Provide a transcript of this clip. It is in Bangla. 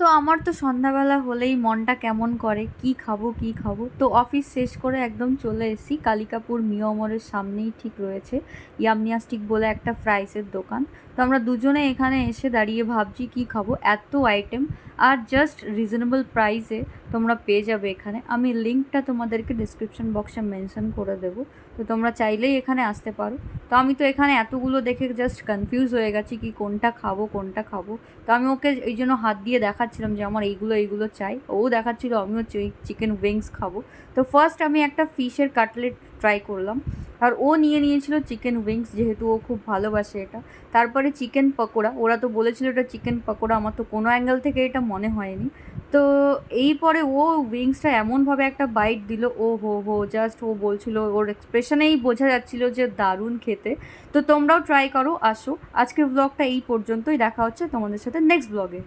তো আমার তো সন্ধ্যাবেলা হলেই মনটা কেমন করে, কি খাবো কি খাবো। তো অফিস শেষ করে একদম চলে এসেছি কালিকাপুর মিয়মরের সামনেই ঠিক রয়েছে ইয়ামনিয়াস্টিক বলে একটা ফ্রাইসের দোকান। তো আমরা দুজনে এখানে এসে দাঁড়িয়ে ভাবছি কি খাবো, এত আইটেম আর জাস্ট রিজনেবল প্রাইসে তোমরা পেয়ে যাবে এখানে। আমি লিঙ্কটা তোমাদেরকে ডিসক্রিপশন বক্সে মেনশন করে দেবো, তো তোমরা চাইলেই এখানে আসতে পারো। তো আমি তো এখানে এতগুলো দেখে জাস্ট কনফিউজ হয়ে গেছি কি কোনটা খাবো কোনটা খাবো। তো আমি ওকে এই জন্য হাত দিয়ে দেখাচ্ছিলাম যে আমার এইগুলো এইগুলো চাই, ও দেখাচ্ছিল আমিও চিকেন উইংস খাবো। তো ফার্স্ট আমি একটা ফিশের কাটলেট ট্রাই করলাম, আর ও নিয়েছিল চিকেন উইংস, যেহেতু ও খুব ভালোবাসে এটা। তারপরে চিকেন পকোড়া, ওরা তো বলেছিল এটা চিকেন পকোড়া, আমার তো কোনো অ্যাঙ্গেল থেকে এটা মনে হয়নি। তো এই পরে ও উইংসটা এমনভাবে একটা বাইট দিল, ও হো হো, জাস্ট ও বলছিল, ওর এক্সপ্রেশনেই বোঝা যাচ্ছিল যে দারুণ খেতে। তো তোমরাও ট্রাই করো, আসো। আজকের ব্লগটা এই পর্যন্তই, দেখা হচ্ছে তোমাদের সাথে নেক্সট ব্লগে।